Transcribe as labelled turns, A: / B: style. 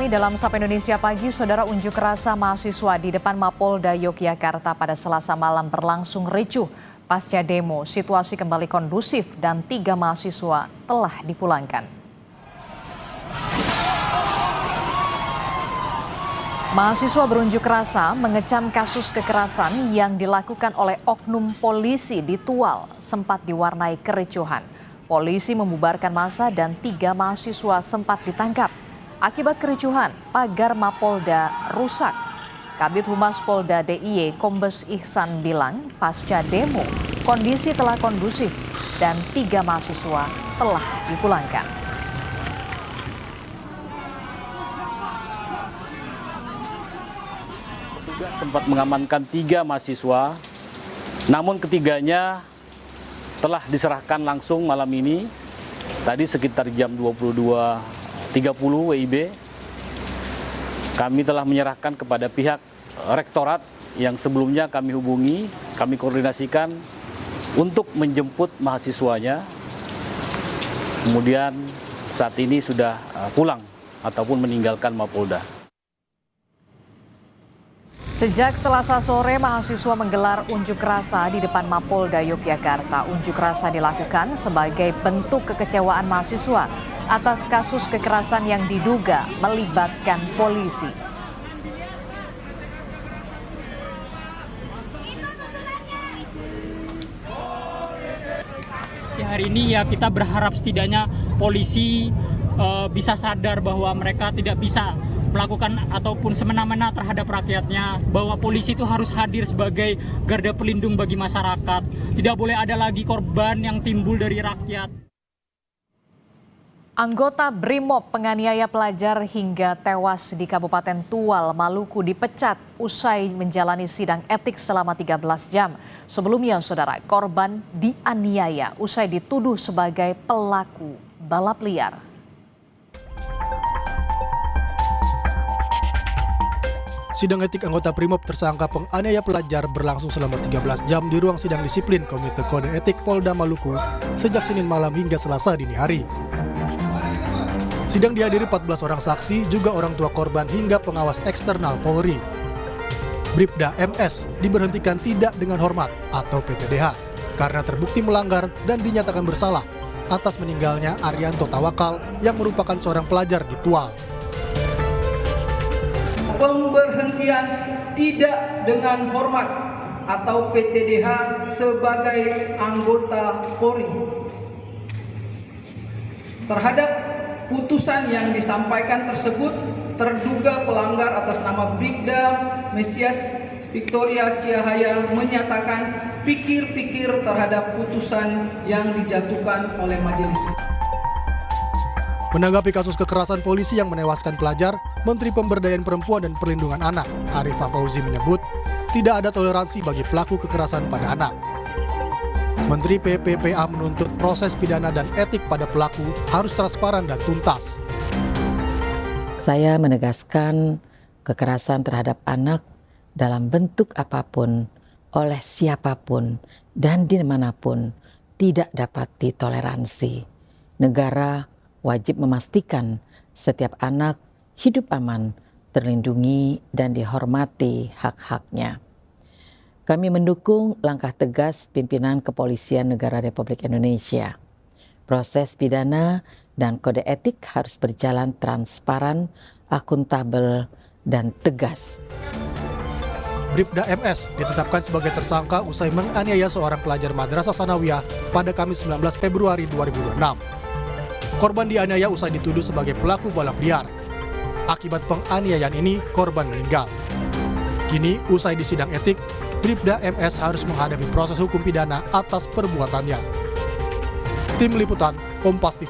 A: kami dalam Sapa Indonesia Pagi, saudara, unjuk rasa mahasiswa di depan Mapolda Yogyakarta pada Selasa malam berlangsung ricuh. Pasca demo, situasi kembali kondusif dan 3 mahasiswa telah dipulangkan. Mahasiswa berunjuk rasa mengecam kasus kekerasan yang dilakukan oleh oknum polisi di Tual sempat diwarnai kericuhan. Polisi membubarkan massa dan 3 mahasiswa sempat ditangkap. Akibat kericuhan, pagar Mapolda rusak. Kabid Humas Polda DIY Kombes Ihsan bilang pasca demo kondisi telah kondusif dan 3 mahasiswa telah dipulangkan.
B: Petugas sempat mengamankan 3 mahasiswa, namun ketiganya telah diserahkan langsung malam ini. Tadi sekitar jam 22.30 WIB, kami telah menyerahkan kepada pihak rektorat yang sebelumnya kami hubungi, kami koordinasikan untuk menjemput mahasiswanya. Kemudian saat ini sudah pulang ataupun meninggalkan Mapolda.
A: Sejak Selasa sore, mahasiswa menggelar unjuk rasa di depan Mapolda Yogyakarta. Unjuk rasa dilakukan sebagai bentuk kekecewaan mahasiswa atas kasus kekerasan yang diduga melibatkan polisi.
C: Hari ini ya kita berharap setidaknya polisi bisa sadar bahwa mereka tidak bisa melakukan ataupun semena-mena terhadap rakyatnya, bahwa polisi itu harus hadir sebagai garda pelindung bagi masyarakat. Tidak boleh ada lagi korban yang timbul dari rakyat.
A: Anggota BRIMOB penganiaya pelajar hingga tewas di Kabupaten Tual, Maluku dipecat usai menjalani sidang etik selama 13 jam. Sebelumnya, saudara, korban dianiaya usai dituduh sebagai pelaku balap liar.
D: Sidang etik anggota BRIMOB tersangka penganiaya pelajar berlangsung selama 13 jam di ruang sidang disiplin Komite Kode Etik Polda Maluku sejak Senin malam hingga Selasa dini hari. Sidang dihadiri 14 orang saksi, juga orang tua korban hingga pengawas eksternal Polri. Bribda MS diberhentikan tidak dengan hormat atau PTDH karena terbukti melanggar dan dinyatakan bersalah atas meninggalnya Arianto Tawakal yang merupakan seorang pelajar di Tual.
E: Pemberhentian tidak dengan hormat atau PTDH sebagai anggota Polri terhadap putusan yang disampaikan tersebut. Terduga pelanggar atas nama Bribda Mesias Victoria Siahaya menyatakan pikir-pikir terhadap putusan yang dijatuhkan oleh majelis.
D: Menanggapi kasus kekerasan polisi yang menewaskan pelajar, Menteri Pemberdayaan Perempuan dan Perlindungan Anak Arifah Fauzi menyebut tidak ada toleransi bagi pelaku kekerasan pada anak. Menteri PPPA menuntut proses pidana dan etik pada pelaku harus transparan dan tuntas.
F: Saya menegaskan kekerasan terhadap anak dalam bentuk apapun, oleh siapapun, dan dimanapun tidak dapat ditoleransi. Negara wajib memastikan setiap anak hidup aman, terlindungi, dan dihormati hak-haknya. Kami mendukung langkah tegas pimpinan Kepolisian Negara Republik Indonesia. Proses pidana dan kode etik harus berjalan transparan, akuntabel, dan tegas.
D: Bribda MS ditetapkan sebagai tersangka usai menganiaya seorang pelajar Madrasah Sanawiyah pada Kamis 19 Februari 2026. Korban dianiaya usai dituduh sebagai pelaku balap liar. Akibat penganiayaan ini, korban meninggal. Kini, usai di sidang etik, Bribda MS harus menghadapi proses hukum pidana atas perbuatannya. Tim Liputan, Kompas TV.